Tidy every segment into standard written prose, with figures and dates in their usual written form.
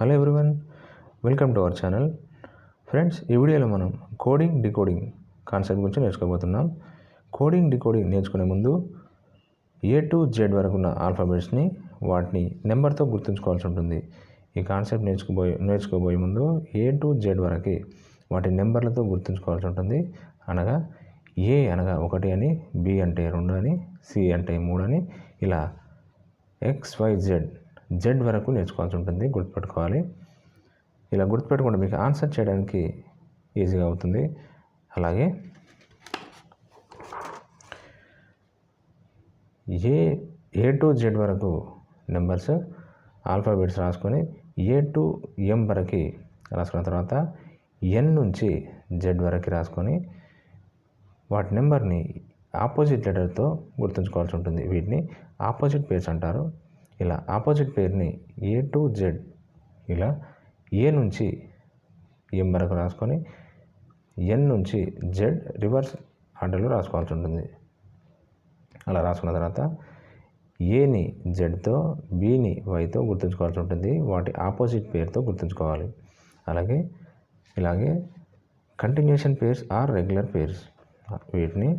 Hello everyone, welcome to our channel. Friends, ఈ వీడియోలో మనం కోడింగ్ డికోడింగ్ కాన్సెప్ట్ గురించి నేర్చుకోబోతున్నాం. కోడింగ్ డికోడింగ్ నేర్చుకునే ముందు A to Z వరకు ఉన్న ఆల్ఫాబెట్స్ని వాటిని నెంబర్తో గుర్తుంచుకోవాల్సి ఉంటుంది. ఈ కాన్సెప్ట్ నేర్చుకోబోయే ముందు A to Z వరకు వాటి నెంబర్లతో గుర్తుంచుకోవాల్సి ఉంటుంది. అనగా A అనగా 1 అని, B అంటే 2 అని, C అంటే 3 అని, ఇలా XYZ Z వరకు నేర్చుకోవాల్సి ఉంటుంది. గుర్తుపెట్టుకోవాలి. ఇలా గుర్తుపెట్టుకుంటే మీకు ఆన్సర్ చేయడానికి ఈజీగా అవుతుంది. అలాగే ఏ టు జెడ్ వరకు నెంబర్స్ ఆల్ఫాబెట్స్ రాసుకొని A to M వరకు రాసుకున్న తర్వాత N నుంచి Z వరకు రాసుకొని వాటి నెంబర్ని ఆపోజిట్ లెటర్తో గుర్తుంచుకోవాల్సి ఉంటుంది. వీటిని ఆపోజిట్ పేర్స్ అంటారు. ఇలా opposite Perni A to Z ఇలా A నుంచి M వరకు రాసుకొని N నుంచి Z రివర్స్ ఆర్డర్లో రాసుకోవాల్సి ఉంటుంది. అలా రాసుకున్న తర్వాత ఏని జెడ్తో, బిని వైతో గుర్తుంచుకోవాల్సి ఉంటుంది. వాటి ఆపోజిట్ పేరుతో గుర్తుంచుకోవాలి. ఇలాగే continuation pairs or regular pairs, వీటిని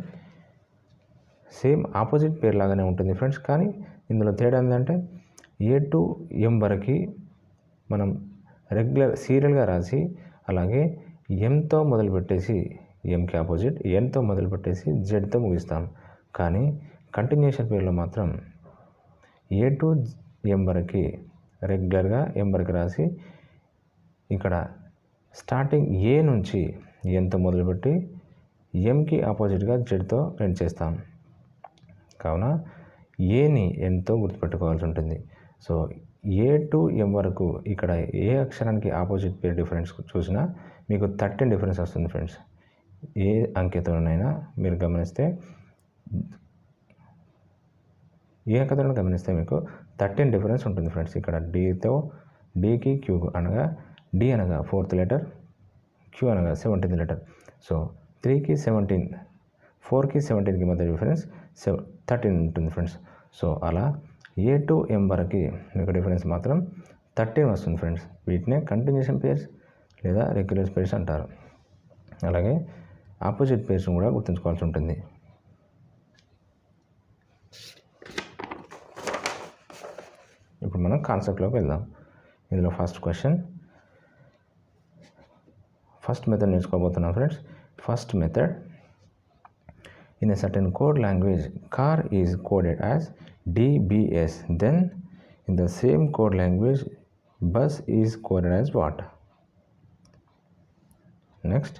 సేమ్ ఆపోజిట్ పేరు లాగానే ఉంటుంది ఫ్రెండ్స్. కానీ ఇందులో తేడా ఏంటంటే A to M వరకు మనం రెగ్యులర్ సీరియల్గా రాసి, అలాగే ఎంతో మొదలుపెట్టేసి ఎంకి ఆపోజిట్, ఎన్తో మొదలుపెట్టేసి జెడ్తో ముగిస్తాం. కానీ కంటిన్యూషన్ పేర్లో మాత్రం A to M వరకు రెగ్యులర్గా M వరకు రాసి, ఇక్కడ స్టార్టింగ్ A నుంచి ఎంతో మొదలుపెట్టి ఎంకి ఆపోజిట్గా జెడ్తో ఎండ్ చేస్తాం. కావున ఏని ఎంతో గుర్తుపెట్టుకోవాల్సి ఉంటుంది. సో A to M వరకు ఇక్కడ ఏ అక్షరానికి ఆపోజిట్ పేరు డిఫరెన్స్ చూసినా మీకు 13 డిఫరెన్స్ వస్తుంది ఫ్రెండ్స్. ఏ అంకెతోనైనా మీరు గమనిస్తే మీకు 13 డిఫరెన్స్ ఉంటుంది ఫ్రెండ్స్. ఇక్కడ డీకి క్యూ అనగా డి అనగా 4th లెటర్, క్యూ అనగా 17th లెటర్. సో 3కి 17, 4కి 17కి మధ్య డిఫరెన్స్ 13 ఉంటుంది ఫ్రెండ్స్. సో అలా A to M వరకు మీకు డిఫరెన్స్ మాత్రం 13 వస్తుంది ఫ్రెండ్స్. వీటినే కంటిన్యూషన్ పేర్స్ లేదా రెగ్యులర్ పేర్స్ అంటారు. అలాగే ఆపోజిట్ పేర్స్ కూడా గుర్తుంచుకోవాల్సి ఉంటుంది. ఇప్పుడు మనం కాన్సెప్ట్లోకి వెళ్దాం. ఇందులో ఫస్ట్ మెథడ్ నేర్చుకోబోతున్నాం friends. First method, in a certain code language, car is coded as DBS. Then in the same code language, bus is coded as what? Next,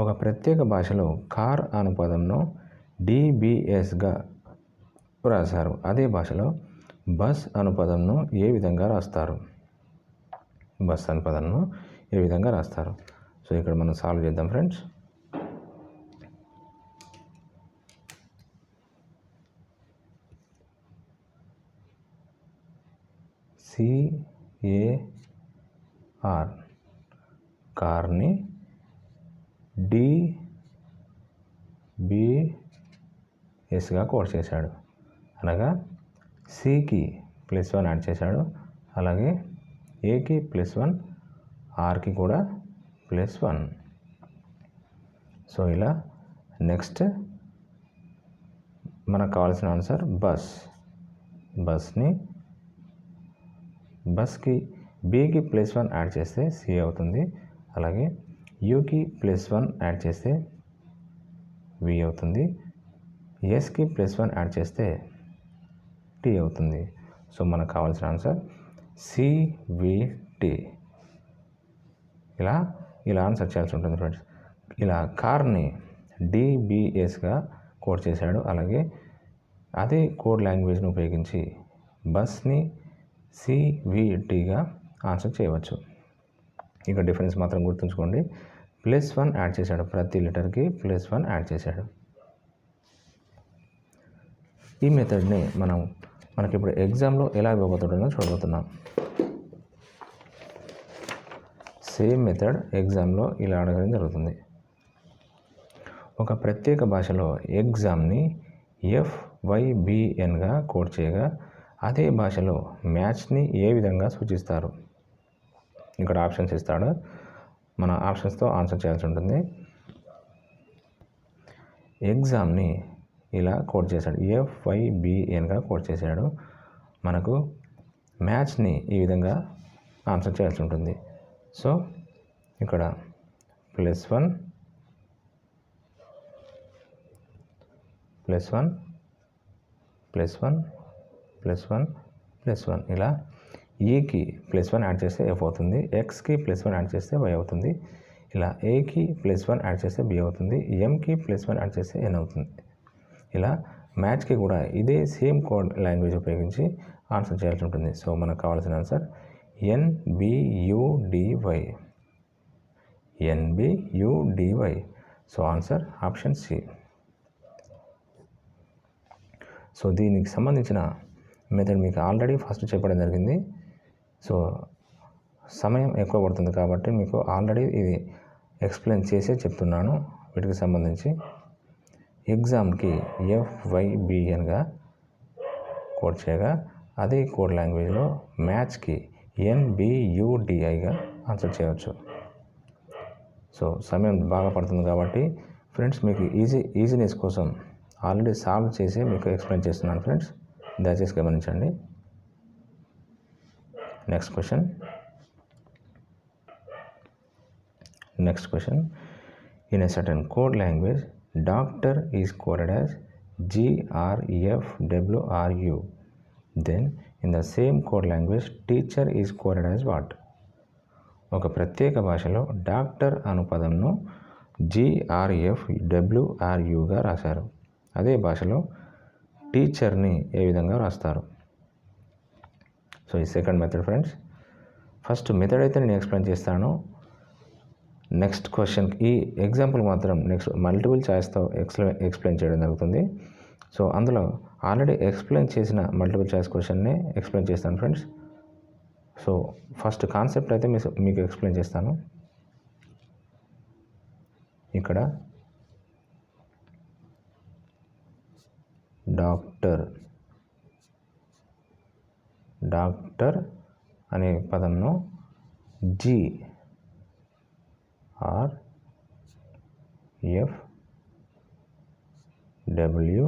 ఒక ప్రత్యేక భాషలో కార్ అను పదంను DBSగా రాశారు. అదే భాషలో బస్ అను పదంను ఏ విధంగా రాస్తారు? బస్ అను పదంను ఏ విధంగా రాస్తారు? సో ఇక్కడ మనం సాల్వ్ చేద్దాం ఫ్రెండ్స్. CAR కార్ని DBSగా కోడ్ చేశాడు. అనగా సికి +1 యాడ్ చేశాడు. అలాగే ఏకి +1, ఆర్కి కూడా +1. సో ఇలా నెక్స్ట్ మనకు కావాల్సిన ఆన్సర్ బస్కి బికి +1 యాడ్ చేస్తే సి అవుతుంది. అలాగే యూకి +1 యాడ్ చేస్తే వి అవుతుంది. ఎస్కి +1 యాడ్ చేస్తే టీ అవుతుంది. సో మనకు కావాల్సిన ఆన్సర్ CVT. ఇలా ఆన్సర్ చేయాల్సి ఉంటుంది ఫ్రెండ్స్. ఇలా కార్ని DBSగా కోడ్ చేశాడు. అలాగే అదే కోడ్ లాంగ్వేజ్ని ఉపయోగించి బస్ని CVTగా ఆన్సర్ చేయవచ్చు. ఇక డిఫరెన్స్ మాత్రం గుర్తుంచుకోండి. +1 యాడ్ చేశాడు. ప్రతి లెటర్కి +1 యాడ్ చేశాడు. ఈ మెథడ్ని మనకి ఇప్పుడు ఎగ్జామ్లో ఎలా ఇవ్వబోతుందో చూడబోతున్నాం. సేమ్ మెథడ్ ఎగ్జామ్లో ఇలా అడగడం జరుగుతుంది. ఒక ప్రత్యేక భాషలో ఎగ్జామ్ని FYBNగా కోడ్ చేయగా అదే భాషలో మ్యాచ్ని ఏ విధంగా సూచిస్తారు? ఇక్కడ ఆప్షన్స్ ఇస్తాడు, మన ఆప్షన్స్తో ఆన్సర్ చేయాల్సి ఉంటుంది. ఎగ్జామ్ని ఇలా కోడ్ చేశాడు, FYBNగా కోడ్ చేశాడు. మనకు మ్యాథ్స్ని ఈ విధంగా ఆన్సర్ చేయాల్సి ఉంటుంది. సో ఇక్కడ +1 +1 +1 +1 +1 ఇలా ఏకి +1 యాడ్ చేస్తే F అవుతుంది, Xకి +1 యాడ్ చేస్తే Y అవుతుంది, ఇలా ఏకి +1 యాడ్ చేస్తే B అవుతుంది, Mకి +1 యాడ్ చేస్తే N అవుతుంది. ఇలా మ్యాథ్స్కి కూడా ఇదే సేమ్ కోడ్ లాంగ్వేజ్ ఉపయోగించి ఆన్సర్ చేయాల్సి ఉంటుంది. సో మనకు కావాల్సిన answer NBUDY. NBUDY. So answer option C. So దీనికి సంబంధించిన మెథడ్ మీకు ఆల్రెడీ ఫస్ట్ చెప్పడం జరిగింది. సో సమయం ఎక్కువ పడుతుంది కాబట్టి మీకు ఆల్రెడీ ఇది ఎక్స్ప్లెయిన్ చేసే చెప్తున్నాను. వీటికి సంబంధించి ఎగ్జామ్కి FYBNగా కోడ్ చేయగా అదే కోడ్ లాంగ్వేజ్లో మ్యాథ్స్కి NBUDYగా ఆన్సర్ చేయవచ్చు. సో సమయం బాగా పడుతుంది కాబట్టి ఫ్రెండ్స్ మీకు ఈజీనెస్ కోసం ఆల్రెడీ సాల్వ్ చేసి మీకు ఎక్స్ప్లెయిన్ చేస్తున్నాను ఫ్రెండ్స్, దయచేసి గమనించండి. Next question. In a certain code language doctor is coded as GRFWRU. Then in the same code language teacher is coded as what? ఒక ప్రత్యేక భాషలో డాక్టర్ అను పదంను GRFWRUగా రాశారు. అదే భాషలో టీచర్ని ఏ విధంగా రాస్తారు? సో ఈ second method friends. First method అయితే నేను ఎక్స్ప్లెయిన్ చేస్తాను. నెక్స్ట్ క్వశ్చన్ ఈ ఎగ్జాంపుల్ మాత్రం నెక్స్ట్ మల్టిపుల్ చాయిస్తో ఎక్స్ప్లెయిన్ చేయడం జరుగుతుంది. సో అందులో ఆల్రెడీ ఎక్స్ప్లెయిన్ చేసిన మల్టిపుల్ చాయిస్ క్వశ్చన్నే ఎక్స్ప్లెయిన్ చేస్తాను ఫ్రెండ్స్. సో ఫస్ట్ కాన్సెప్ట్ అయితే మీకు ఎక్స్ప్లెయిన్ చేస్తాను. ఇక్కడ డాక్టర్ అనే పదంను GRFWRU.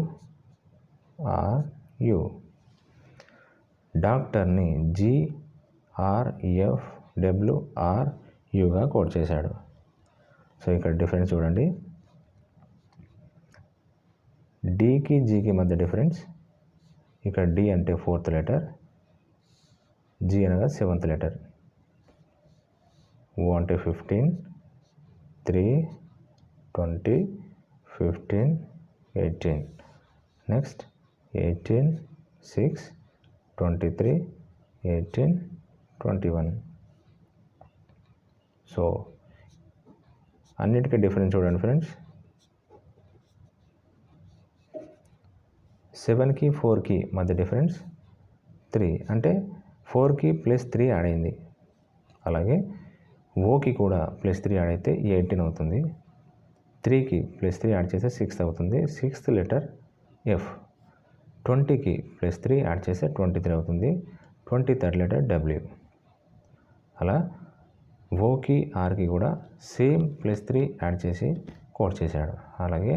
డాక్టర్ని GRFWRUగా కోడ్ చేశాడు. సో ఇక్కడ డిఫరెన్స్ చూడండి, డీకి జీకి మధ్య డిఫరెన్స్. ఇక్కడ డి అంటే 4th లెటర్, జీ అనగా 7th లెటర్. ఓ అంటే 15, 3, 20, 15, 18. నెక్స్ట్ 18, 6, 23, 18, 21. సో అన్నిటికీ డిఫరెన్స్ చూడండి ఫ్రెండ్స్. 7కి 4కి మధ్య డిఫరెన్స్ 3, అంటే 4కి +3 యాడ్ అయింది. అలాగే ఓకి కూడా +3 యాడ్ అయితే 18 అవుతుంది. 3కి +3 యాడ్ చేస్తే 6 అవుతుంది. 6th letter F. 20కి +3 యాడ్ చేస్తే 23 అవుతుంది. 23rd letter W. అలా ఓకి ఆర్కి కూడా సేమ్ +3 యాడ్ చేసి కోడ్ చేశాడు. అలాగే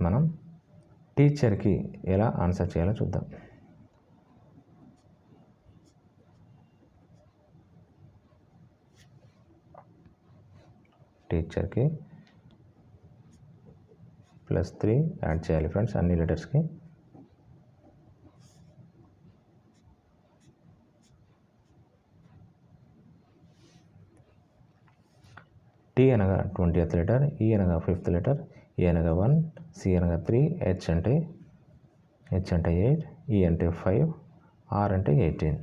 మనం టీచర్కి ఎలా ఆన్సర్ చేయాలో చూద్దాం. టీచర్కి +3 యాడ్ చేయాలి ఫ్రెండ్స్ అన్ని లెటర్స్కి. టీ అనగా 20th లెటర్, ఈ అనగా 5th లెటర్, ఏ అనగా 1, సి అనగా 3, హెచ్ అంటే 8, ఈ అంటే 5, ఆర్ అంటే 18.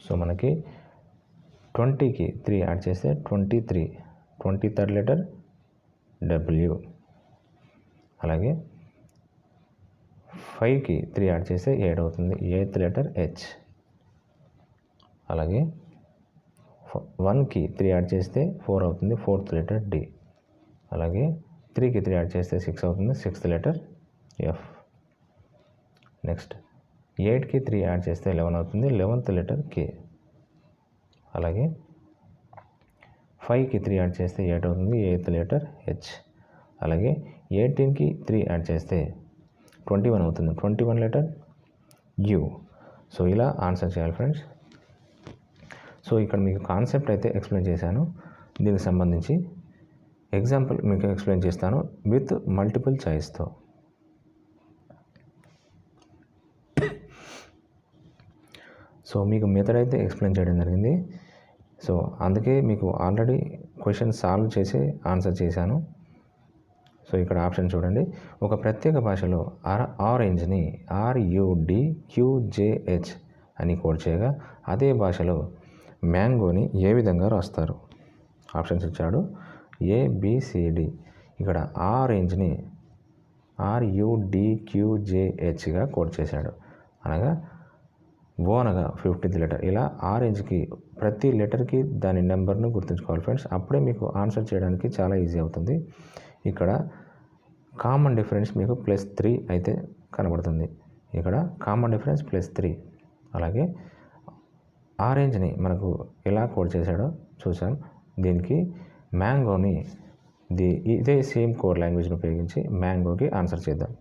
సో మనకి 20కి 3 యాడ్ చేస్తే 23, 23rd లెటర్ డబ్ల్యూ. అలాగే 5కి 3 యాడ్ చేస్తే 7 అవుతుంది. 8th letter H. అలాగే 1కి 3 యాడ్ చేస్తే 4 అవుతుంది. 4th letter D. అలాగే 3కి 3 యాడ్ చేస్తే 6 అవుతుంది. 6th letter F. నెక్స్ట్ 8కి 3 యాడ్ చేస్తే 11 అవుతుంది. 11th letter K. అలాగే 5కి 3 యాడ్ చేస్తే 8 అవుతుంది, 8th లెటర్ హెచ్. అలాగే 18కి 3 యాడ్ చేస్తే 21 అవుతుంది, 21 లెటర్ యు. సో ఇలా ఆన్సర్ చేయాలి ఫ్రెండ్స్. సో ఇక్కడ మీకు కాన్సెప్ట్ అయితే ఎక్స్ప్లెయిన్ చేశాను. దీనికి సంబంధించి ఎగ్జాంపుల్ మీకు ఎక్స్ప్లెయిన్ చేస్తాను విత్ మల్టిపుల్ చాయిస్తో. సో మీకు మెథడ్ అయితే ఎక్స్ప్లెయిన్ చేయడం జరిగింది. సో అందుకే మీకు ఆల్రెడీ క్వశ్చన్ సాల్వ్ చేసి ఆన్సర్ చేశాను. సో ఇక్కడ ఆప్షన్ చూడండి. ఒక ప్రత్యేక భాషలో ఆరెంజ్ని RUDQJH అని కోడ్ చేయగా అదే భాషలో మ్యాంగోని ఏ విధంగా రాస్తారు? ఆప్షన్స్ ఇచ్చాడు ABCD. ఇక్కడ ఆరెంజ్ని RUDQJHగా కోడ్ చేశాడు. అనగా ఓ అనగా 50th లెటర్. ఇలా ఆరెంజ్కి ప్రతి లెటర్కి దాని నెంబర్ను గుర్తుంచుకోవాలి ఫ్రెండ్స్. అప్పుడే మీకు ఆన్సర్ చేయడానికి చాలా ఈజీ అవుతుంది. ఇక్కడ కామన్ డిఫరెన్స్ మీకు +3 అయితే కనబడుతుంది. ఇక్కడ కామన్ డిఫరెన్స్ +3. అలాగే ఆరెంజ్ని మనకు ఎలా కోడ్ చేశాడో చూసాం. దీనికి మ్యాంగోని ఇదే సేమ్ కోడ్ లాంగ్వేజ్ని ఉపయోగించి మ్యాంగోకి ఆన్సర్ చేద్దాం.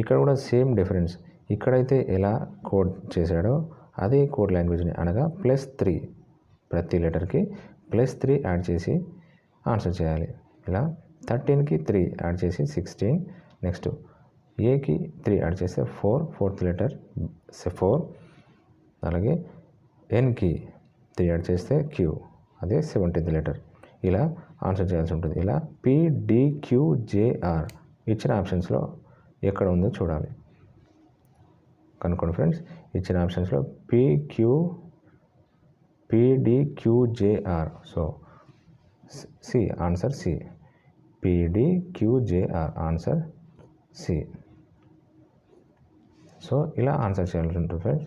ఇక్కడ కూడా సేమ్ డిఫరెన్స్. ఇక్కడైతే ఎలా కోడ్ చేశాడో అదే కోడ్ లాంగ్వేజ్ని అనగా +3 ప్రతి లెటర్కి +3 యాడ్ చేసి ఆన్సర్ చేయాలి. ఇలా 13కి 3 యాడ్ చేసి 16. నెక్స్ట్ ఏకి 3 యాడ్ చేస్తే 4, 4th లెటర్ 4. అలాగే ఎన్కి 3 యాడ్ చేస్తే Q, అదే 17th లెటర్. ఇలా ఆన్సర్ చేయాల్సి ఉంటుంది. ఇలా PDQJR ఇచ్చిన ఆప్షన్స్లో ఎక్కడ ఉందో చూడాలి, కనుక్కోండి ఫ్రెండ్స్. ఇచ్చిన ఆప్షన్స్లో PDQJR. So C answer C. PDQJR answer C. So ఇలా ఆన్సర్ చేయాల్సి ఉంటుంది ఫ్రెండ్స్.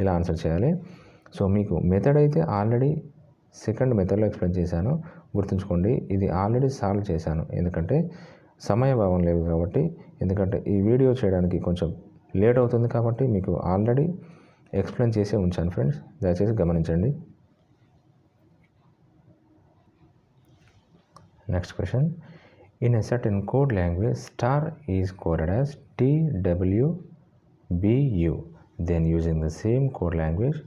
ఇలా ఆన్సర్ చేయాలి. సో మీకు మెథడ్ అయితే ఆల్రెడీ సెకండ్ మెథడ్లో ఎక్స్ప్లెయిన్ చేశాను, గుర్తుంచుకోండి. ఇది ఆల్రెడీ సాల్వ్ చేశాను, ఎందుకంటే సమయభావం లేదు కాబట్టి. ఎందుకంటే ఈ వీడియో చేయడానికి కొంచెం లేట్ అవుతుంది కాబట్టి మీకు ఆల్రెడీ ఎక్స్ప్లెయిన్ చేసే ఉంచాను ఫ్రెండ్స్, దయచేసి గమనించండి. Next question. In a certain code language star is coded as TWBU. Then using the same code language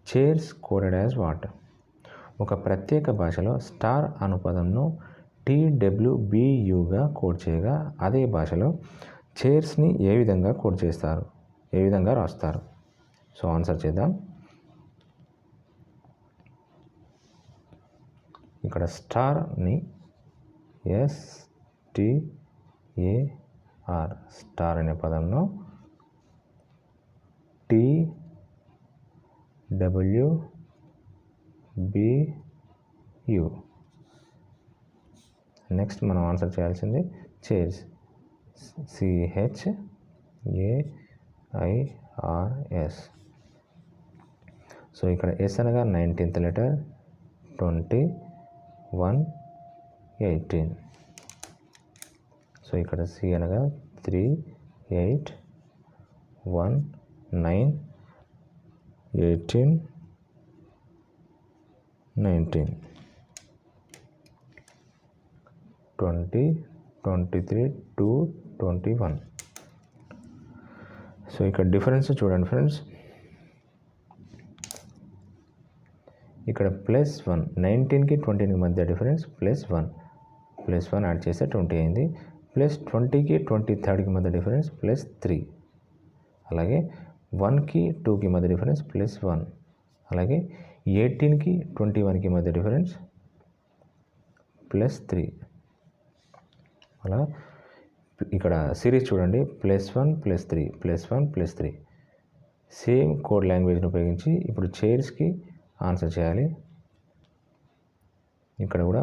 chairs coded as what? ఒక ప్రత్యేక భాషలో స్టార్ అను పదంను TWBUగా కోడ్ చేయగా అదే భాషలో చైర్స్ని ఏ విధంగా కోడ్ చేస్తారు, ఏ విధంగా రాస్తారు? సో ఆన్సర్ చేద్దాం. ఇక్కడ స్టార్ని STAR స్టార్ అనే పదంలో TWBU. నెక్స్ట్ మనం ఆన్సర్ చేయాల్సింది చైర్స్ CHAIRS. సో ఇక్కడ S అనగా 19th లెటర్, 21, 18. సో ఇక్కడ C అనగా 3, 8, 1, 9, 18, 19, 20, 23, 2, 21. సో ఇక్కడ డిఫరెన్స్ చూడండి ఫ్రెండ్స్. ఇక్కడ +1, 19కి 20కి మధ్య డిఫరెన్స్ +1 యాడ్ చేస్తే 20 అయింది. +20కి 23కి మధ్య డిఫరెన్స్ +3. అలాగే 1కి 2కి మధ్య డిఫరెన్స్ +1. అలాగే 18కి 21కి మధ్య డిఫరెన్స్ +3. అలా ఇక్కడ సిరీస్ చూడండి, +1, +3, +1, +3. సేమ్ కోడ్ లాంగ్వేజ్ని ఉపయోగించి ఇప్పుడు చైర్స్కి ఆన్సర్ చేయాలి. ఇక్కడ కూడా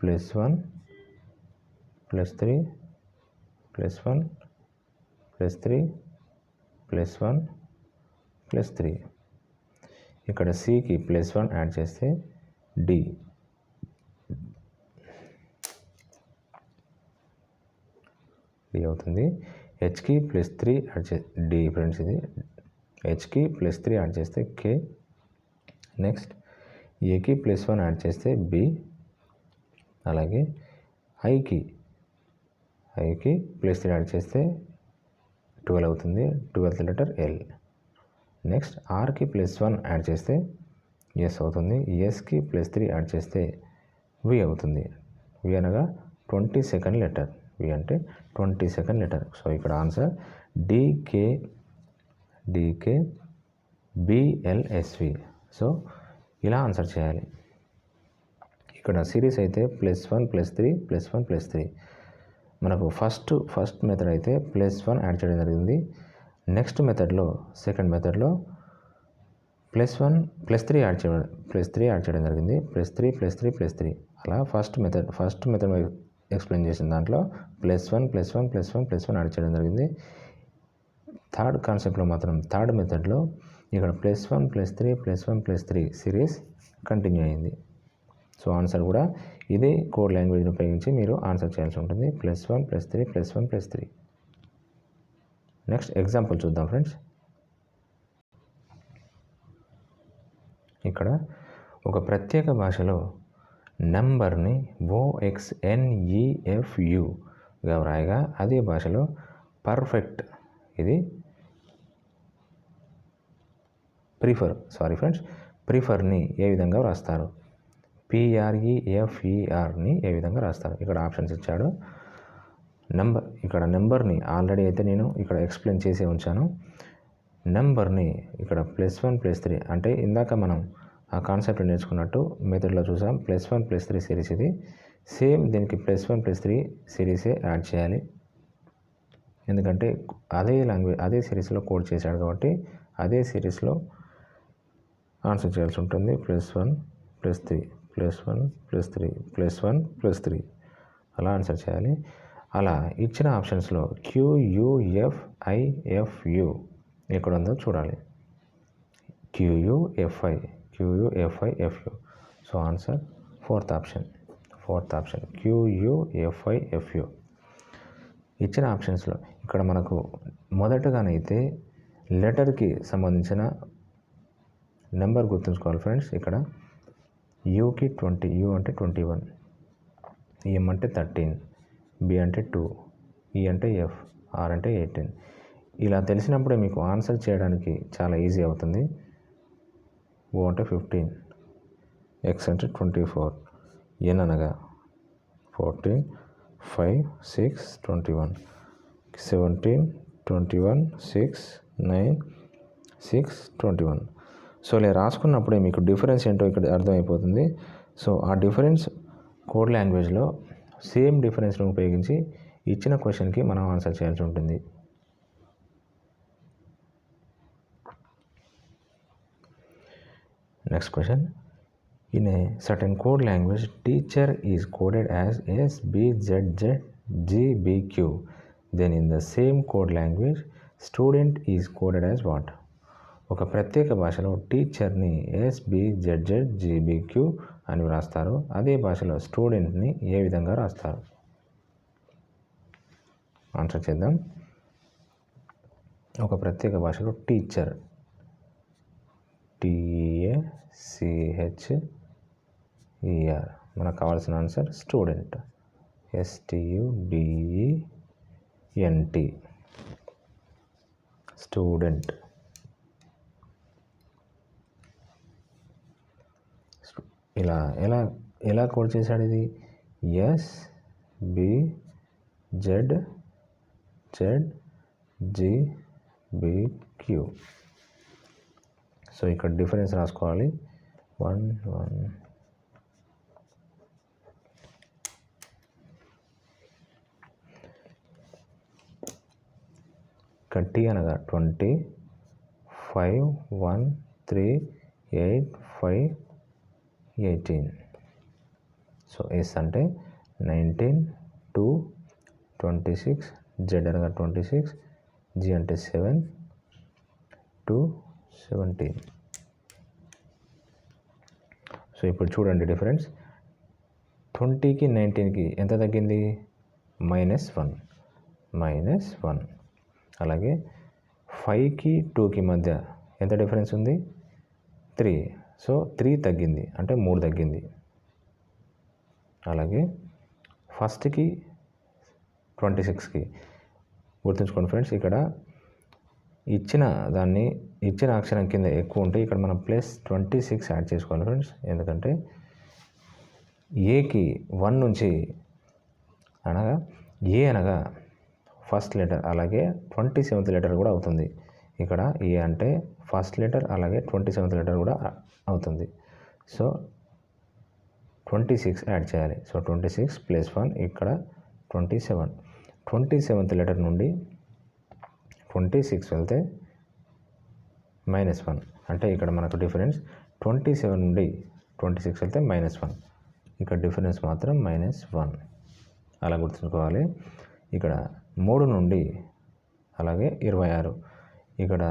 +1, +3, +1, +3, +1, +3. ఇక్కడ Cకి +1 యాడ్ చేస్తే D అవుతుంది. Hకి +3 యాడ్ D ఫ్రెండ్స్, ఇది Hకి +3 యాడ్ చేస్తే K నెక్స్ట్ ఏకి +1 యాడ్ చేస్తే బి, అలాగే ఐకి +3 యాడ్ చేస్తే 12 అవుతుంది, 12th లెటర్ ఎల్. నెక్స్ట్ ఆర్కి +1 యాడ్ చేస్తే ఎస్ అవుతుంది, ఎస్కి +3 యాడ్ చేస్తే వి అవుతుంది. వి అనగా 22nd లెటర్, వి అంటే 22nd లెటర్. సో ఇక్కడ ఆన్సర్ డికే బిఎల్ఎస్వి. సో ఇలా ఆన్సర్ చేయాలి. ఇక్కడ సిరీస్ అయితే +1 +3 +1 +3. మనకు ఫస్ట్ మెథడ్ అయితే +1 యాడ్ చేయడం జరిగింది. నెక్స్ట్ మెథడ్లో సెకండ్ మెథడ్లో +1 +3 యాడ్ చేయడం జరిగింది. +3 అలా ఫస్ట్ మెథడ్ ఎక్స్ప్లెయిన్ చేసిన దాంట్లో +1 యాడ్ చేయడం జరిగింది. థర్డ్ కాన్సెప్ట్లో మాత్రం థర్డ్ మెథడ్లో ఇక్కడ +1 +3 +1 +3 సిరీస్ కంటిన్యూ అయింది. సో ఆన్సర్ కూడా ఇదే కోడ్ లాంగ్వేజ్ని ఉపయోగించి మీరు ఆన్సర్ చేయాల్సి ఉంటుంది. +1 +3 +1 +3. నెక్స్ట్ ఎగ్జాంపుల్ చూద్దాం ఫ్రెండ్స్. ఇక్కడ ఒక ప్రత్యేక భాషలో నెంబర్ని OXNEFUగా వ్రాయగా అదే భాషలో పర్ఫెక్ట్ ఇది ప్రిఫర్ని ఏ విధంగా వ్రాస్తారు? PREFERని ఏ విధంగా రాస్తారు? ఇక్కడ ఆప్షన్స్ ఇచ్చాడు. నెంబర్ని ఆల్రెడీ అయితే నేను ఇక్కడ ఎక్స్ప్లెయిన్ చేసి ఉంచాను. నెంబర్ని ఇక్కడ +1 +3 అంటే ఇందాక మనం ఆ కాన్సెప్ట్ నేర్చుకున్నట్టు మెథడ్లో చూసాం. +1 +3 సిరీస్ ఇది. సేమ్ దీనికి +1 +3 సిరీసే యాడ్ చేయాలి. ఎందుకంటే అదే సిరీస్లో కోడ్ చేశాడు కాబట్టి అదే సిరీస్లో ఆన్సర్ చేయాల్సి ఉంటుంది. +1 +3 +1 +3 +1 +3 అలా ఆన్సర్ చేయాలి. అలా ఇచ్చిన ఆప్షన్స్లో QUFIFU ఎక్కడ ఉందో చూడాలి. QUFIFU. So answer fourth option QUFIFU. ఇచ్చిన ఆప్షన్స్లో ఇక్కడ మనకు మొదటగానైతే లెటర్కి సంబంధించిన నెంబర్ గుర్తుంచుకోవాలి ఫ్రెండ్స్. ఇక్కడ యూకి 20, యూ అంటే 21, ఎం అంటే 13, బి అంటే 2, ఈ అంటే ఎఫ్, ఆర్ అంటే 18. ఇలా తెలిసినప్పుడే మీకు ఆన్సర్ చేయడానికి చాలా ఈజీ అవుతుంది. ఓ అంటే 15, ఎక్స్ అంటే 24, ఎన్ అనగా 14, 5, 6, 21, 17, 21, 6, 9, 6, 21. సో ఇలా రాసుకున్నప్పుడే మీకు డిఫరెన్స్ ఏంటో ఇక్కడ అర్థమైపోతుంది. సో ఆ డిఫరెన్స్ కోడ్ లాంగ్వేజ్లో సేమ్ డిఫరెన్స్ను ఉపయోగించి ఇచ్చిన క్వశ్చన్కి మనం ఆన్సర్ చేయాల్సి ఉంటుంది. Next question. In a certain code language teacher is coded as SBZZGBQ. Then in the same code language student is coded as what? ఒక ప్రత్యేక భాషలో టీచర్ని SBZZGBQ అని వ్రాస్తారు. అదే భాషలో స్టూడెంట్ని ఏ విధంగా రాస్తారు? ఆన్సర్ చేద్దాం. ఒక ప్రత్యేక భాషలో టీచర్ TACHER, మనకు కావాల్సిన ఆన్సర్ స్టూడెంట్ STUDENT, స్టూడెంట్. ఇలా ఎలా కోడ్ చేశాడు ఇది? SBZZGBQ. సో ఇక్కడ డిఫరెన్స్ రాసుకోవాలి. 1 ఇక్కడ టీ అనగా 20, 5, 1, 3, 8, 5, 18. సో ఎస్ అంటే 19, 2, 26, జెడ్ అనగా 26, జి అంటే 7, 2, 17. సో ఇప్పుడు చూడండి డిఫరెన్స్. 20కి 19కి ఎంత తగ్గింది? -1. అలాగే 5కి 2కి మధ్య ఎంత డిఫరెన్స్ ఉంది? 3. సో 3 తగ్గింది అంటే 3 తగ్గింది. అలాగే ఫస్ట్కి 26కి గుర్తుంచుకోండి ఫ్రెండ్స్, ఇక్కడ ఇచ్చిన అక్షరం కింద ఎక్కువ ఉంటే ఇక్కడ మనం +26 యాడ్ చేసుకోవాలి ఫ్రెండ్స్. ఎందుకంటే ఏకి 1 నుంచి అనగా ఫస్ట్ లెటర్ అలాగే 27th లెటర్ కూడా అవుతుంది. ఇక్కడ ఏ అంటే ఫస్ట్ లెటర్ అలాగే 27th లెటర్ కూడా అవుతుంది. సో 26 యాడ్ చేయాలి. సో 26 + 1 ఇక్కడ 27. 27th లెటర్ నుండి 26 వెళ్తే -1 అంటే ఇక్కడ మనకు డిఫరెన్స్ 27 నుండి 26 వెళ్తే -1, ఇక్కడ డిఫరెన్స్ మాత్రం -1 అలా గుర్తుంచుకోవాలి. ఇక్కడ 3 నుండి అలాగే 26 ఇక్కడ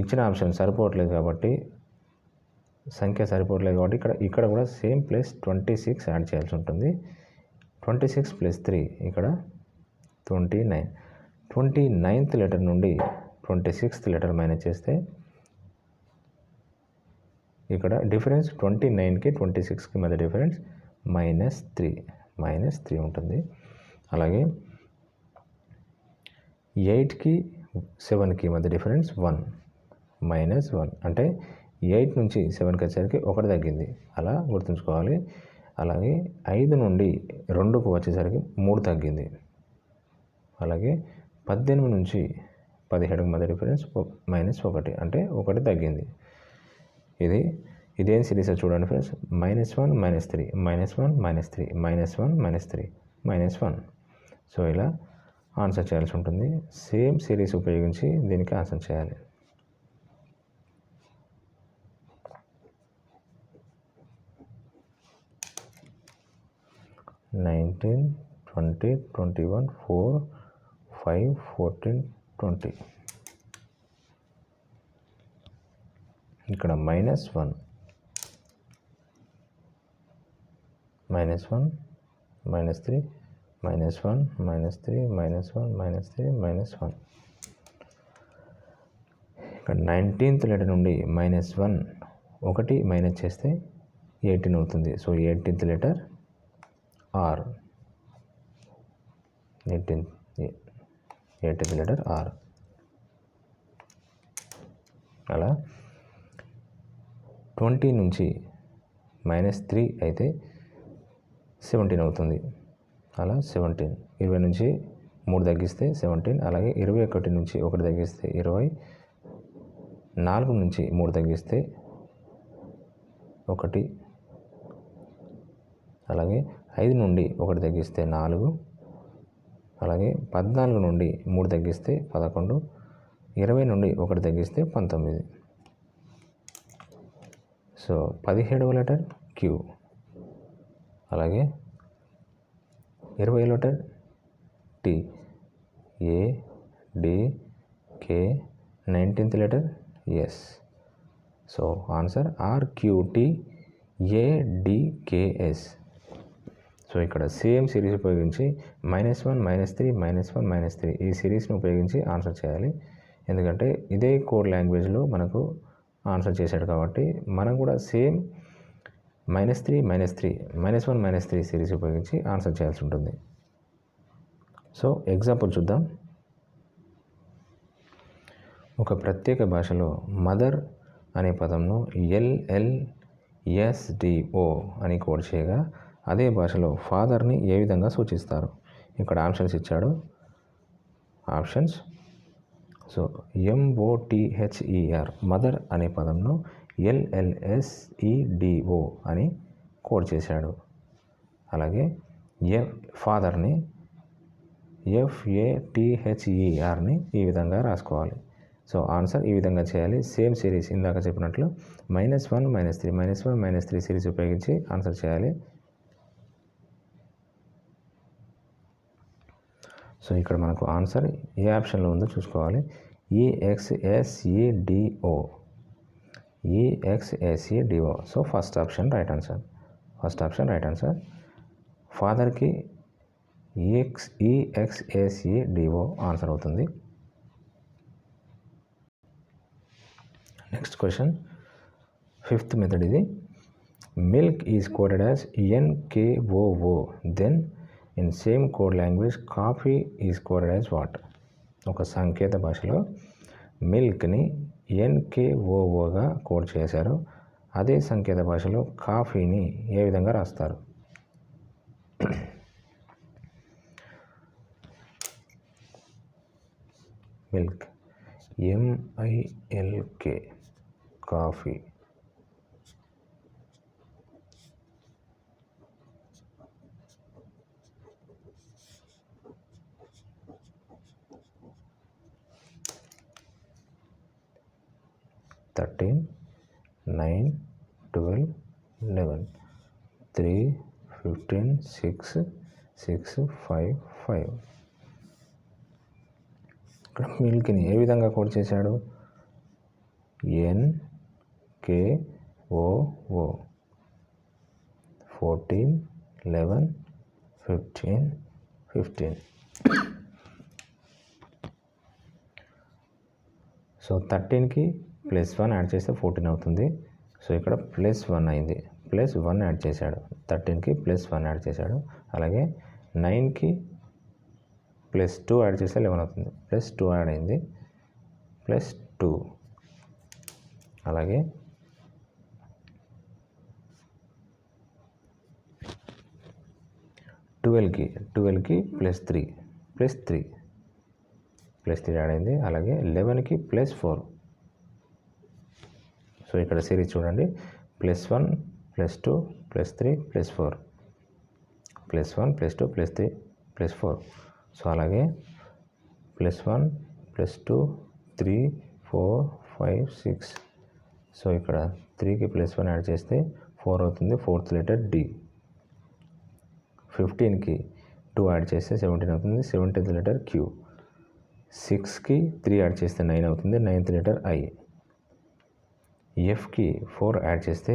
ఇచ్చిన ఆప్షన్ సరిపోవట్లేదు కాబట్టి సంఖ్య సరిపోవట్లేదు కాబట్టి ఇక్కడ కూడా సేమ్ +26 యాడ్ చేయాల్సి ఉంటుంది. 26 + 3 ఇక్కడ 29. 29th లెటర్ నుండి 26th లెటర్ మైనస్ చేస్తే ఇక్కడ డిఫరెన్స్ 29కి 26కి మధ్య డిఫరెన్స్ -3 ఉంటుంది. అలాగే 8కి 7కి మధ్య డిఫరెన్స్ 1 -1 అంటే 8 నుంచి 7కి వచ్చేసరికి 1 తగ్గింది, అలా గుర్తుంచుకోవాలి. అలాగే 5 నుండి 2కు వచ్చేసరికి 3 తగ్గింది. అలాగే 18 నుంచి 17కి మధ్య డిఫరెన్స్ -1 అంటే 1 తగ్గింది. ఇదేం సిరీస్ చూడండి ఫ్రెండ్స్, -1 -3 -1 -3 -1 -3 -1. సో ఇలా ఆన్సర్ చేయాల్సి ఉంటుంది. సేమ్ సిరీస్ ఉపయోగించి దీనికి ఆన్సర్ చేయాలి. (19, 20, 21, 4, 5, 14, 20). ఇక్కడ -1 -1 -3 -1 -3 -1 -3 -1. ఇక్కడ 19th లెటర్ నుండి -1 ఒకటి మైనస్ చేస్తే 18 అవుతుంది. So 18th letter R. 18th letter R. అలా 20 నుంచి -3 అయితే 17 అవుతుంది. అలా 17. 20 నుంచి 3 తగ్గిస్తే 17. అలాగే 21 నుంచి 1 తగ్గిస్తే 20. 4 నుంచి 3 తగ్గిస్తే 1. అలాగే 5 నుండి 1 తగ్గిస్తే 4. అలాగే 14 నుండి 3 తగ్గిస్తే 11. 20 నుండి 1 తగ్గిస్తే 19. సో 17వ లెటర్ Q. అలాగే 20వ letter T. A D K. 19th letter S. So answer RQT ADKS. So ఇక్కడ సేమ్ సిరీస్ ఉపయోగించి -1 -3 -1 -3 ఈ సిరీస్ని ఉపయోగించి ఆన్సర్ చేయాలి. ఎందుకంటే ఇదే కోడ్ లాంగ్వేజ్లో మనకు ఆన్సర్ చేశాడు కాబట్టి మనం కూడా సేమ్ -3 -3 -1 -3 సిరీస్ ఉపయోగించి ఆన్సర్ చేయాల్సి ఉంటుంది. సో ఎగ్జాంపుల్ చూద్దాం. ఒక ప్రత్యేక భాషలో మదర్ అనే పదంను LLSDO అని కోడ్ చేయగా అదే భాషలో ఫాదర్ని ఏ విధంగా సూచిస్తారు? ఇక్కడ ఆప్షన్స్ ఇచ్చాడు. ఆప్షన్స్ సో MOTHER మదర్ అనే పదంను LLSEDO అని కోడ్ చేశాడు. అలాగే ఫాదర్ని FATHERని ఈ విధంగా రాసుకోవాలి. సో ఆన్సర్ ఈ విధంగా చేయాలి. సేమ్ సిరీస్ ఇందాక చెప్పినట్లు -1 -3 -1 -3 సిరీస్ ఉపయోగించి ఆన్సర్ చేయాలి. సో ఇక్కడ మనకు ఆన్సర్ ఏ ఆప్షన్లో ఉందో చూసుకోవాలి. EXSEDO. So first option right answer. ఫాదర్కి EXSEDO ఆన్సర్ అవుతుంది. Next question. ఫిఫ్త్ మెథడ్ ఇది. Milk is coded as NKOO. Then in same code language coffee is coded as what? ఒక సంకేత భాషలో మిల్క్ని NKOOగా కోడ్ చేశారు. అదే సంకేత భాషలో కాఫీని ఏ విధంగా రాస్తారు? Milk MILK, coffee thirteen 9 12 11 3 15 6 6 5 5. ఇక్కడ మిల్క్ని ఏ విధంగా కోడ్ చేశాడు? NKOO. 14 11 15 15. సో 13కి +1 యాడ్ చేస్తే 14 అవుతుంది. సో ఇక్కడ +1 అయింది. +1 యాడ్ చేశాడు. 13కి +1 యాడ్ చేశాడు. అలాగే 9కి +2 యాడ్ చేస్తే 11 అవుతుంది. +2 యాడ్ అయింది. +2. అలాగే 12కి +3 యాడ్ అయింది. అలాగే 11కి +4. సో ఇక్కడ సిరీస్ చూడండి. +1 +2 +3 +4. +1 +2 +3 +4. సో అలాగే +1 +2 3 4 5 6. సో ఇక్కడ 3కి +1 యాడ్ చేస్తే 4 అవుతుంది. 4th letter D. 15కి 2 యాడ్ చేస్తే 17 అవుతుంది. 17th letter Q. 6కి 3 యాడ్ చేస్తే 9 అవుతుంది. 9th letter I. Fకి 4 యాడ్ చేస్తే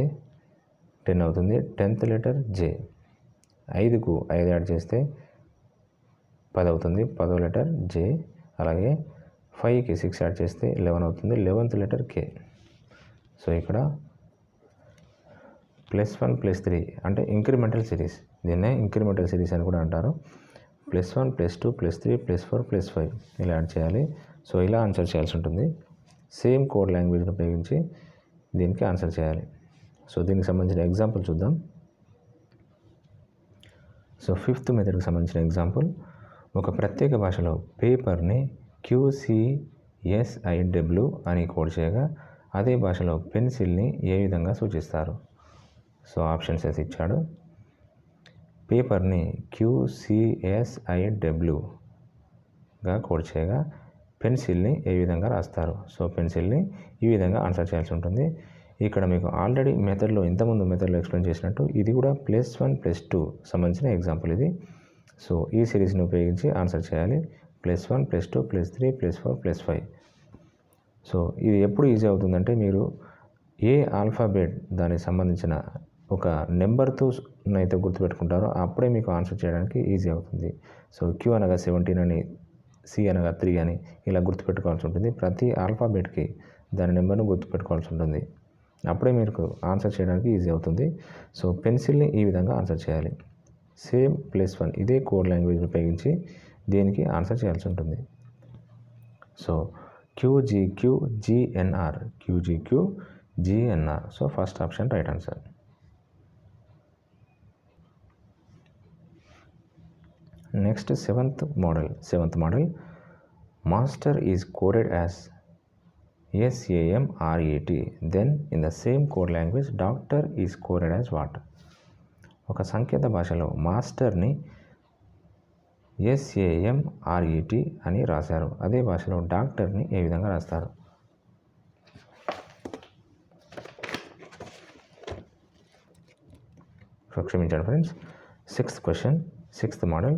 10 అవుతుంది. 10th letter J. 5కు 5 యాడ్ చేస్తే 10 అవుతుంది. 10వ లెటర్ J. అలాగే 5కి 6 యాడ్ చేస్తే 11 అవుతుంది. 11th letter K. సో ఇక్కడ +1 +3 అంటే ఇంక్రిమెంటల్ సిరీస్. దీన్నే ఇంక్రిమెంటల్ సిరీస్ అని కూడా అంటారు. +1 +2 +3 +4 +5 ఇలా యాడ్ చేయాలి. సో ఇలా ఆన్సర్ చేయాల్సి ఉంటుంది. సేమ్ కోడ్ లాంగ్వేజ్ని ఉపయోగించి దీనికి ఆన్సర్ చేయాలి. సో దీనికి సంబంధించిన ఎగ్జాంపుల్ చూద్దాం. సో 5th మెథడ్కి సంబంధించిన ఎగ్జాంపుల్. ఒక ప్రత్యేక భాషలో పేపర్ని QCSIW అని కోడ్ చేయగా అదే భాషలో పెన్సిల్ని ఏ విధంగా సూచిస్తారు? సో ఆప్షన్స్ అయితే ఇచ్చాడు. పేపర్ని QCSIWగా కోడ్ చేయగా పెన్సిల్ని ఏ విధంగా రాస్తారు? సో పెన్సిల్ని ఈ విధంగా ఆన్సర్ చేయాల్సి ఉంటుంది. ఇక్కడ మీకు ఆల్రెడీ మెథడ్లో ఇంతకుముందు మెథడ్లో ఎక్స్ప్లెయిన్ చేసినట్టు ఇది కూడా +1 +2 సంబంధించిన ఎగ్జాంపుల్ ఇది. సో ఈ సిరీస్ని ఉపయోగించి ఆన్సర్ చేయాలి. +1 +2 +3 +4 +5. సో ఇది ఎప్పుడు ఈజీ అవుతుందంటే మీరు ఏ ఆల్ఫాబెట్ దానికి సంబంధించిన ఒక నెంబర్తో అయితే గుర్తుపెట్టుకుంటారో అప్పుడే మీకు ఆన్సర్ చేయడానికి ఈజీ అవుతుంది. సో Q అనగా 17 అని, C అనగా 3 అని ఇలా గుర్తుపెట్టుకోవాల్సి ఉంటుంది. ప్రతి ఆల్ఫాబెట్కి దాని నెంబర్ను గుర్తుపెట్టుకోవాల్సి ఉంటుంది. అప్పుడే మీకు ఆన్సర్ చేయడానికి ఈజీ అవుతుంది. సో పెన్సిల్ని ఈ విధంగా ఆన్సర్ చేయాలి. సేమ్ +1 ఇదే కోడ్ లాంగ్వేజ్ ఉపయోగించి దీనికి ఆన్సర్ చేయాల్సి ఉంటుంది. So QGQGNR. So first option right answer. Next seventh model. Master is coded as SAMRET. Then in the same code language doctor is coded as what? ఒక సంకేత భాషలో మాస్టర్ని SAMRET అని రాశారు. అదే భాషలో డాక్టర్ని ఏ విధంగా రాస్తారు? క్షమించండి friends. 6th question, 6th model.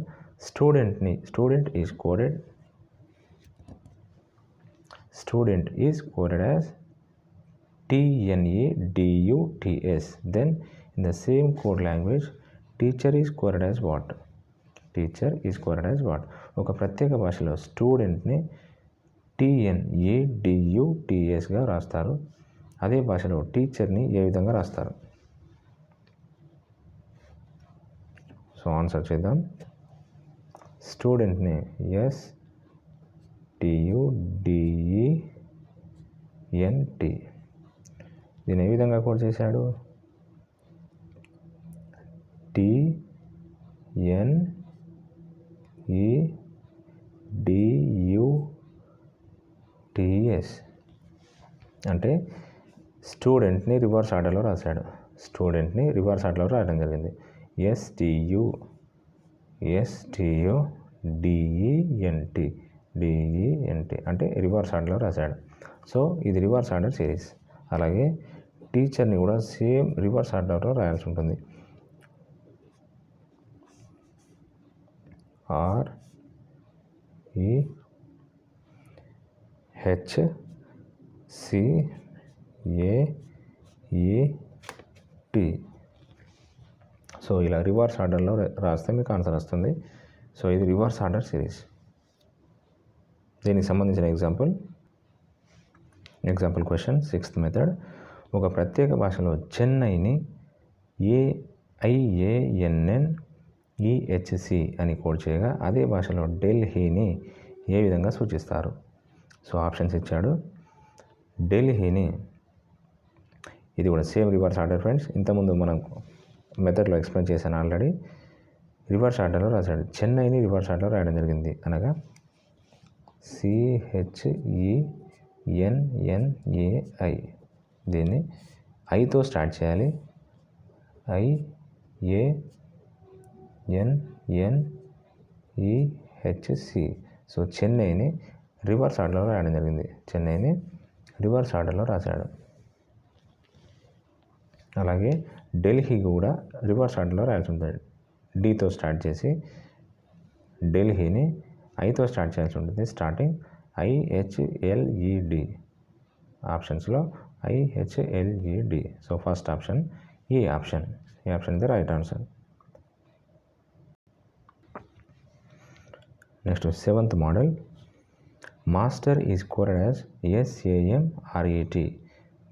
Student is coded as TNEDUTS. Then in the same code language teacher is coded as what? ఒక ప్రత్యేక భాషలో స్టూడెంట్ని TNEDUTSగా రాస్తారు. అదే భాషలో టీచర్ని ఏ విధంగా రాస్తారు? సో ఆన్సర్ చేద్దాం. స్టూడెంట్ని STUDENT. దీన్ని ఏ విధంగా కోడ్ చేశాడు? TNEDUTS అంటే స్టూడెంట్ని రివర్స్ ఆర్డర్లో రాశాడు. స్టూడెంట్ని రివర్స్ ఆర్డర్లో రాయడం జరిగింది. STUDENT అంటే రివర్స్ ఆర్డర్లో రాశాడు. సో ఇది రివర్స్ ఆర్డర్ సిరీస్. అలాగే టీచర్ని కూడా సేమ్ రివర్స్ ఆర్డర్లో రాయాల్సి ఉంటుంది. REHCAET. సో ఇలా రివర్స్ ఆర్డర్లో రాస్తే మీకు ఆన్సర్ వస్తుంది. సో ఇది రివర్స్ ఆర్డర్ సిరీస్. దీనికి సంబంధించిన ఎగ్జాంపుల్ క్వశ్చన్ 6th మెథడ్. ఒక ప్రత్యేక భాషలో చెన్నైని AIANNEHC అని కోడ్ చేయగా అదే భాషలో ఢిల్లీని ఏ విధంగా సూచిస్తారు? సో ఆప్షన్స్ ఇచ్చాడు. ఢిల్లీని, ఇది కూడా సేమ్ రివర్స్ ఆర్డర్ ఫ్రెండ్స్. ఇంతకుముందు మనం మెథడ్లో ఎక్స్ప్లెయిన్ చేశాను ఆల్రెడీ. రివర్స్ ఆర్డర్లో రాశాడు. చెన్నైని రివర్స్ ఆర్డర్లో రాయడం జరిగింది. అనగా CHENNAI. దీన్ని ఐతో స్టార్ట్ చేయాలి. IANNEHC. సో చెన్నైని రివర్స్ ఆర్డర్లో రాయడం జరిగింది. చెన్నైని రివర్స్ ఆర్డర్లో రాశాడు. అలాగే ఢిల్లీ కూడా రివర్స్ ఆర్డర్లో రాయాల్సి ఉంటుంది. డీతో స్టార్ట్ చేసి ఢిల్లీని ఐతో స్టార్ట్ చేయాల్సి ఉంటుంది. Starting IHLED. ఆప్షన్స్లో IHLED. సో ఫస్ట్ ఆప్షన్ ఈ ఆప్షన్ ఇది right answer. Next 7th model. Master is coded as SAMRET.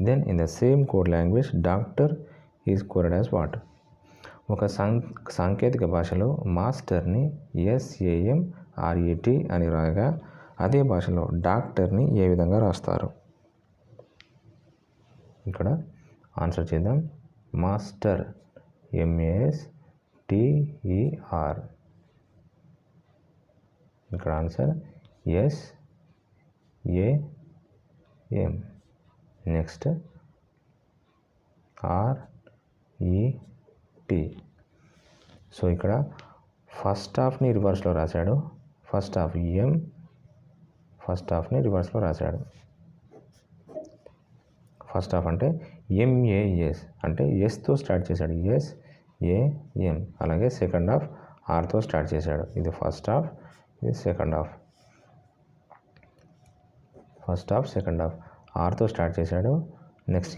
Then in the same code language doctor is coded as what? ఒక సాంకేతిక భాషలో మాస్టర్ని SAMRET అని రాయగా అదే భాషలో డాక్టర్ని ఏ విధంగా రాస్తారు? ఇక్కడ ఆన్సర్ చేద్దాం. Master MASTER. ఇక్కడ answer SAM. Next RET. So ఇక్కడ ఫస్ట్ హాఫ్ని రివర్స్లో రాశాడు. ఫస్ట్ హాఫ్ని రివర్స్లో రాశాడు. ఫస్ట్ హాఫ్ అంటే MAS అంటే ఎస్తో స్టార్ట్ చేశాడు. SAM. అలాగే సెకండ్ హాఫ్ ఆర్తో స్టార్ట్ చేశాడు. ఇది ఫస్ట్ హాఫ్, ఇది second half. First half, second half ఆర్తో స్టార్ట్ చేశాడు. నెక్స్ట్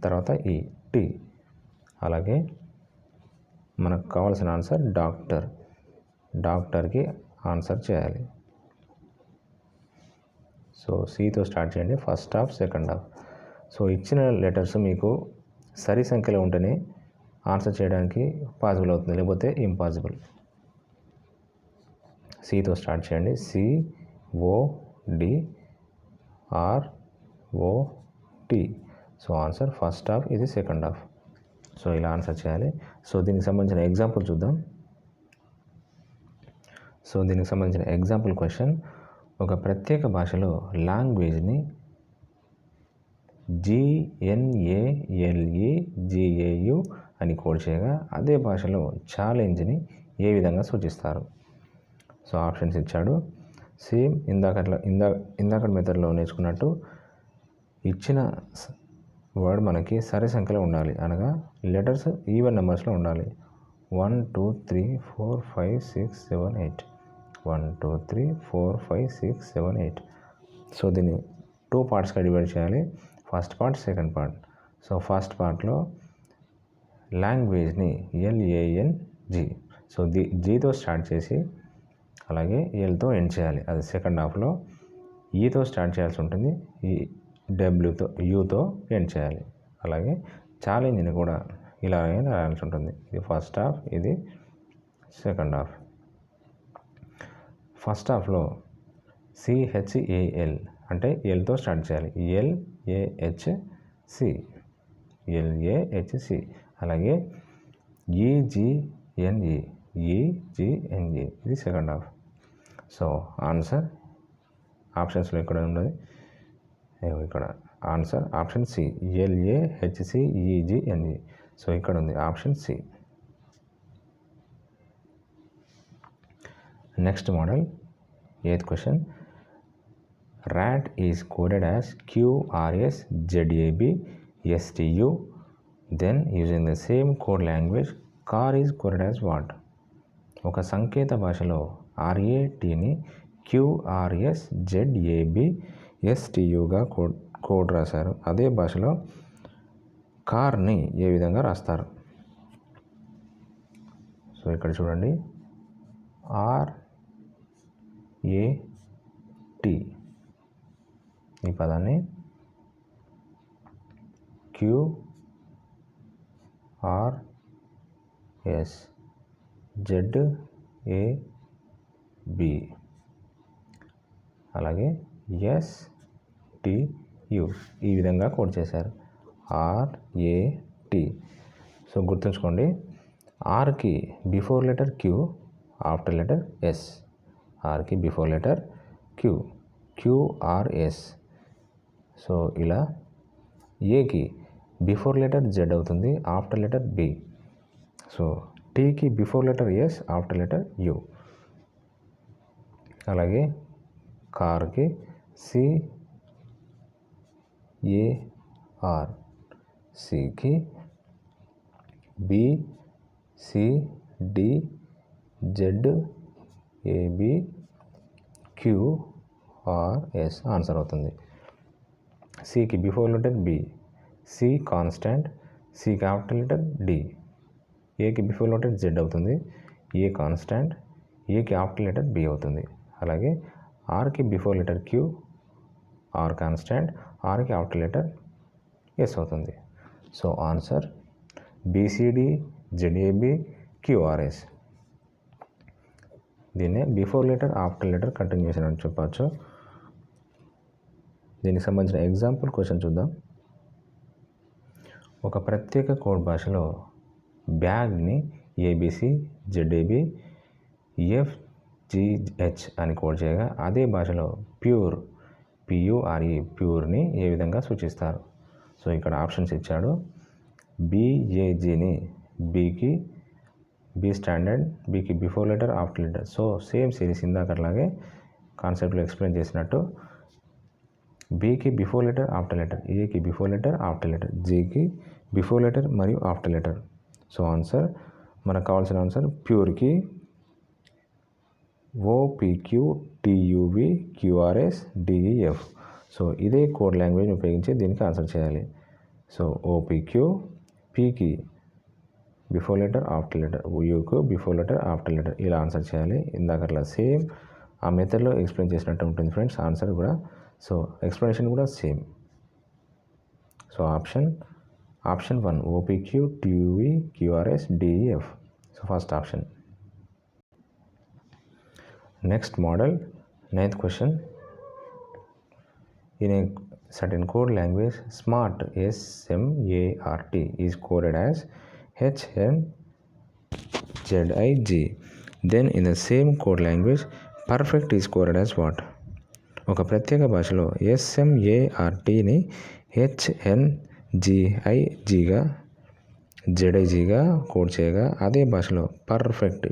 తర్వాత T. అలాగే మనకు కావాల్సిన ఆన్సర్ డాక్టర్. డాక్టర్కి ఆన్సర్ చేయాలి. సో Cతో స్టార్ట్ చేయండి. First half, second half. So ఇచ్చిన లెటర్స్ మీకు సరి సంఖ్యలో ఉంటేనే ఆన్సర్ చేయడానికి పాసిబుల్ అవుతుంది, లేకపోతే ఇంపాసిబుల్. Cతో స్టార్ట్ చేయండి. CODROT. So answer first half, ఇది సెకండ్ హాఫ్. సో ఇలా ఆన్సర్ చేయాలి. సో దీనికి సంబంధించిన ఎగ్జాంపుల్ చూద్దాం. సో దీనికి సంబంధించిన ఎగ్జాంపుల్ క్వశ్చన్. ఒక ప్రత్యేక భాషలో లాంగ్వేజ్ని GNALEGAU అని కోడ్ చేయగా అదే భాషలో ఛాలెంజ్ని ఏ విధంగా సూచిస్తారు? సో ఆప్షన్స్ ఇచ్చాడు. సేమ్ ఇందాక మెథడ్లో నేర్చుకున్నట్టు ఇచ్చిన వర్డ్ మనకి సరి సంఖ్యలో ఉండాలి. అనగా లెటర్స్ ఈవెన్ నెంబర్స్లో ఉండాలి. 1 2 3 4 5 6 7 8. 1 2 3 4 5 6 7 8. సో దీన్ని 2 పార్ట్స్గా డివైడ్ చేయాలి. First part, second part. So first పార్ట్లో లాంగ్వేజ్ని LANG. సో Gతో స్టార్ట్ చేసి అలాగే Lతో ఎండ్ చేయాలి. అది సెకండ్ హాఫ్లో. ఈతో స్టార్ట్ చేయాల్సి ఉంటుంది. ఈ యూతో ఎండ్ చేయాలి. అలాగే ఛాలెంజ్ని కూడా ఇలాగే రాయాల్సి ఉంటుంది. ఇది ఫస్ట్ హాఫ్, ఇది సెకండ్ హాఫ్. ఫస్ట్ హాఫ్లో CHAL అంటే ఎల్తో స్టార్ట్ చేయాలి. LAHC, అలాగే EGNE, ఇది సెకండ్ హాఫ్. సో ఆన్సర్ ఆప్షన్స్లో ఇక్కడ ఉన్నది, ఇక్కడ answer option C, LAHCEGNE. So ఇక్కడ ఉంది option C. Next model, 8th question. RAT is coded as QRSZABSTU. Then using the same code language, car is coded as what? ఒక సంకేత భాషలో RATని QRSZABSTUగా code రాశారు. అదే భాషలో కార్ని ఏ విధంగా రాస్తారు? సో ఇక్కడ చూడండి, RAT ఈ పదాన్ని QRSZAB అలాగే STU ఈ విధంగా కోడ్ చేశారు, RAT. సో గుర్తుంచుకోండి, ఆర్కి before letter Q, after letter S. ఆర్కి before letter Q, QRS. So ఇలా ఏకి బిఫోర్ లెటర్ Z అవుతుంది, ఆఫ్టర్ లెటర్ B. సో టీకి before letter S, after letter U. అలాగే కార్కి CAR, సికి BCDZABQRS ఆన్సర్ అవుతుంది. సికి before letter B, C constant, సికి ఆఫ్టర్ లెటర్ D. ఏకి బిఫోర్ లెటర్ Z అవుతుంది, ఏ కాన్స్టెంట్, ఏకి ఆఫ్టర్ లెటర్ B అవుతుంది. అలాగే ఆర్కి before letter Q, R constant, ఆర్కి ఆఫ్టర్ లెటర్ S అవుతుంది. So answer BCDZABQRS. దీన్నే before letter after letter continuation అని చెప్పచ్చు. దీనికి సంబంధించిన ఎగ్జాంపుల్ క్వశ్చన్ చూద్దాం. ఒక ప్రత్యేక కోడ్ భాషలో బ్యాగ్ని ABC, ZAB, FGH అని కోడ్ చేయగా అదే భాషలో ప్యూర్, PURE, ప్యూర్ని ఏ విధంగా సూచిస్తారు? సో ఇక్కడ ఆప్షన్స్ ఇచ్చాడు. BAGని బీకి, B స్టాండర్డ్, బీకి before letter, after letter. So same series ఇందాకట్లాగే కాన్సెప్ట్లో ఎక్స్ప్లెయిన్ చేసినట్టు బీకి బిఫోర్ లెటర్, ఆఫ్టర్ లెటర్, ఏకి బిఫోర్ లెటర్, ఆఫ్టర్ లెటర్, జీకి బిఫోర్ లెటర్ మరియు ఆఫ్టర్ లెటర్. సో ఆన్సర్ మనకు కావాల్సిన ఆన్సర్ ప్యూర్కి OPQTUVQRSDEF. సో ఇదే కోడ్ లాంగ్వేజ్ని ఉపయోగించి దీనికి ఆన్సర్ చేయాలి. సో OPQ, పీకి బిఫోర్ లెటర్, ఆఫ్టర్ లెటర్, యూకు బిఫోర్ లెటర్, ఆఫ్టర్ లెటర్, ఇలా ఆన్సర్ చేయాలి. ఇందాకట్లా సేమ్ ఆ మెథడ్లో ఎక్స్ప్లెయిన్ చేసినట్టు ఉంటుంది ఫ్రెండ్స్ ఆన్సర్ కూడా. సో ఎక్స్ప్లెనేషన్ కూడా same. So option 1 OPQTUVQRSDEF. So first option. Next model, 9th question. In a certain code language, SMART, SMART is coded as HNZIG. Then in the same code language, perfect is coded as what? ఒక ప్రత్యేక భాషలో SMARTని HNZIGగా code చేయగా అదే భాషలో perfect,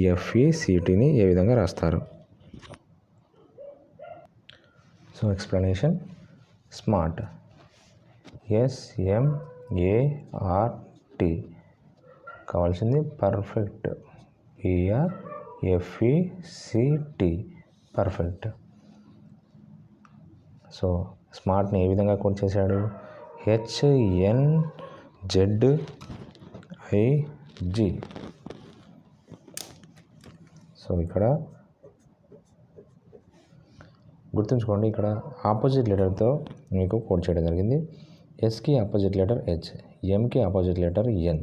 PERFECTని ఏ విధంగా రాస్తారు? So explanation, smart, SMART కావాల్సింది perfect, PERFECT, perfect. So స్మార్ట్ని ఏ విధంగా కోడ్ చేశాడు? HNZIG. సో ఇక్కడ గుర్తుంచుకోండి, ఇక్కడ ఆపోజిట్ లెటర్తో మీకు కోడ్ చేయడం జరిగింది. ఎస్కి ఆపోజిట్ లెటర్ హెచ్, ఎంకి ఆపోజిట్ లెటర్ ఎన్,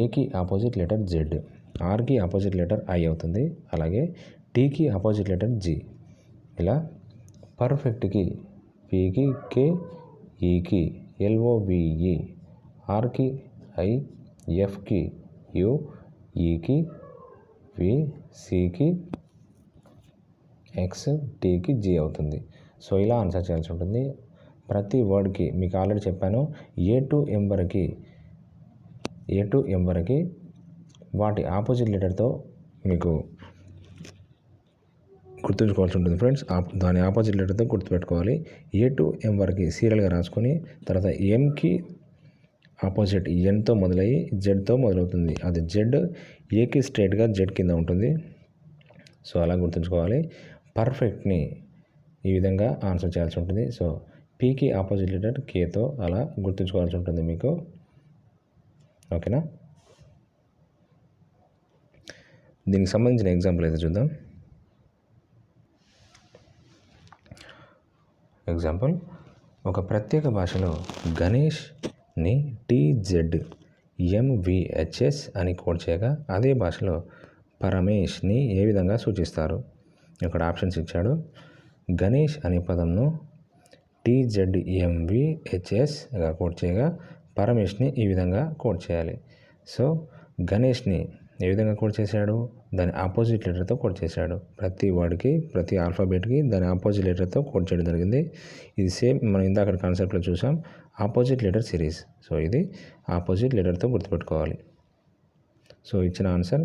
ఏకి ఆపోజిట్ లెటర్ జెడ్, ఆర్కి ఆపోజిట్ లెటర్ ఐ అవుతుంది. అలాగే టీకి ఆపోజిట్ లెటర్ జి. ఇలా పర్ఫెక్ట్కి పీకి కే, ఈకి ఎల్ఓవిఈ, ఆర్కి ఐ, ఎఫ్కి యు, ఈకి వి, సికి ఎక్స్, టీకి జీ అవుతుంది. సో ఇలా ఆన్సర్ చేయాల్సి ఉంటుంది. ప్రతి వర్డ్కి మీకు ఆల్రెడీ చెప్పాను, ఏ టు ఎం వరకు వాటి ఆపోజిట్ లెటర్తో మీకు గుర్తుంచుకోవాల్సి ఉంటుంది ఫ్రెండ్స్. దాని ఆపోజిట్ లెటర్తో గుర్తుపెట్టుకోవాలి. ఏ టు ఎం వరకు సీరియల్గా రాసుకొని తర్వాత ఎంకి ఆపోజిట్ ఎన్తో మొదలయ్యి జెడ్తో మొదలవుతుంది. అది జెడ్ ఏకి స్ట్రైట్గా జెడ్ కింద ఉంటుంది. సో అలా గుర్తుంచుకోవాలి. పర్ఫెక్ట్ని ఈ విధంగా ఆన్సర్ చేయాల్సి ఉంటుంది. సో పీకి ఆపోజిట్ లెటర్ కేతో అలా గుర్తుంచుకోవాల్సి ఉంటుంది మీకు. ఓకేనా? దీనికి సంబంధించిన ఎగ్జాంపుల్ అయితే చూద్దాం. ఎగ్జాంపుల్, ఒక ప్రత్యేక భాషలో గణేష్ని TZMVHS అని కోడ్ చేయగా అదే భాషలో పరమేష్ని ఏ విధంగా సూచిస్తారు? ఇక్కడ ఆప్షన్స్ ఇచ్చాడు. గణేష్ అనే పదంను TZMVHSగా కోడ్ చేయగా పరమేష్ని ఈ విధంగా కోడ్ చేయాలి. సో గణేష్ని ఏ విధంగా కోడ్ చేశాడు? దాని ఆపోజిట్ లెటర్తో కోడ్ చేశాడు. ప్రతి వర్డ్కి, ప్రతి ఆల్ఫాబెట్కి దాని ఆపోజిట్ లెటర్తో కోడ్ చేయడం జరిగింది. ఇది సేమ్ మనం ఇందాక కాన్సెప్ట్లో చూసాం, ఆపోజిట్ లెటర్ సిరీస్. సో ఇది ఆపోజిట్ లెటర్తో గుర్తుపెట్టుకోవాలి. సో ఇచ్చిన answer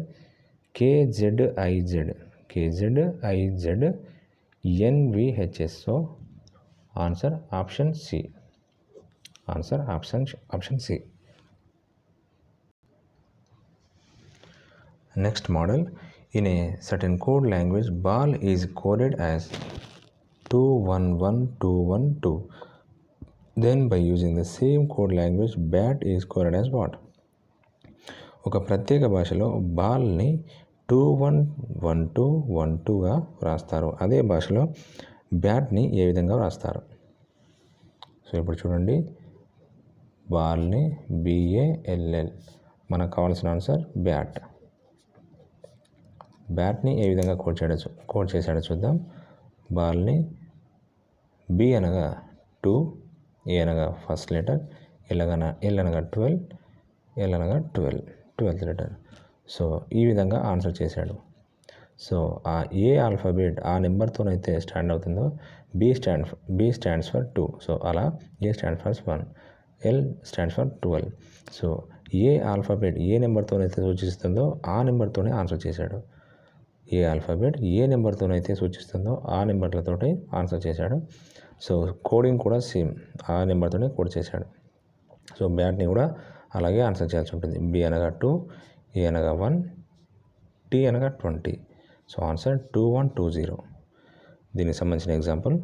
KZIZ so answer option C. Option C. Next model, in a certain code language, ball is coded as 211212. Then by using the same code language, bat is coded as what? ఒక ప్రత్యేక భాషలో బాల్ని 211212గా వ్రాస్తారు. అదే భాషలో బ్యాట్ని ఏ విధంగా వ్రాస్తారు? So ఇప్పుడు చూడండి, బాల్ని BALL, మనకు కావాల్సిన ఆన్సర్ బ్యాట్. బ్యాట్ని ఏ విధంగా కోడ్ చేశాడో చూద్దాం. బాల్ని B అనగా 2, A అనగా ఫస్ట్ లెటర్, L అనగా 12, L అనగా 12th లెటర్. సో ఈ విధంగా ఆన్సర్ చేశాడు. సో ఆ ఏ ఆల్ఫాబెట్ ఆ నెంబర్తోనైతే స్టాండ్ అవుతుందో B స్టాండ్స్ ఫర్ 2. సో అలా A stands for 1, L stands for 12. So ఏ ఆల్ఫాబెట్ ఏ నెంబర్తోనైతే సూచిస్తుందో ఆ నెంబర్తోనే ఆన్సర్ చేశాడు. ఏ ఆల్ఫాబెట్ ఏ నెంబర్తోనైతే సూచిస్తుందో ఆ నెంబర్లతోటి ఆన్సర్ చేశాడు. సో కోడింగ్ కూడా సేమ్, ఆ నెంబర్తోనే కోడ్ చేశాడు. సో బ్యాట్ని కూడా అలాగే ఆన్సర్ చేయాల్సి ఉంటుంది. B అనగా 2, A అనగా 1, T అనగా 20. So answer 2120. దీనికి సంబంధించిన ఎగ్జాంపుల్,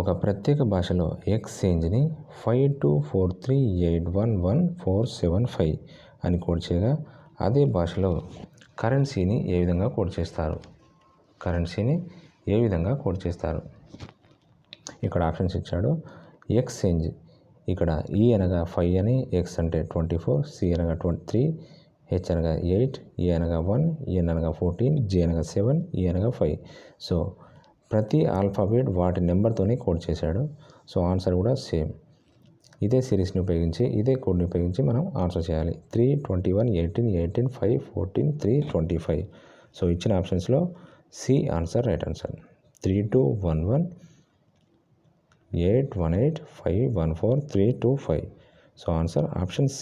ఒక ప్రత్యేక భాషలో ఎక్స్చేంజ్ని 5243811475 అని కోడ్ చేయగా అదే భాషలో కరెన్సీని ఏ విధంగా కోడ్ చేస్తారు? ఇక్కడ ఆప్షన్స్ ఇచ్చాడు. ఎక్స్చేంజ్, ఇక్కడ E అనగా 5 అని, X అంటే 24, C అనగా 23, H అనగా 8, A అనగా 1, N అనగా 14, J అనగా 7, E అనగా 5. సో ప్రతి ఆల్ఫాబెట్ వాటి నెంబర్తోనే కోడ్ చేశాడు. సో ఆన్సర్ కూడా సేమ్. ఇదే సిరీస్ని ఉపయోగించి, ఇదే కోడ్ని ఉపయోగించి మనం ఆన్సర్ చేయాలి. 3, 21, 18, 18, 5, 14, 3, 25. సో ఇచ్చిన ఆప్షన్స్లో C answer, right answer. 3211 818 514 325. So answer option C.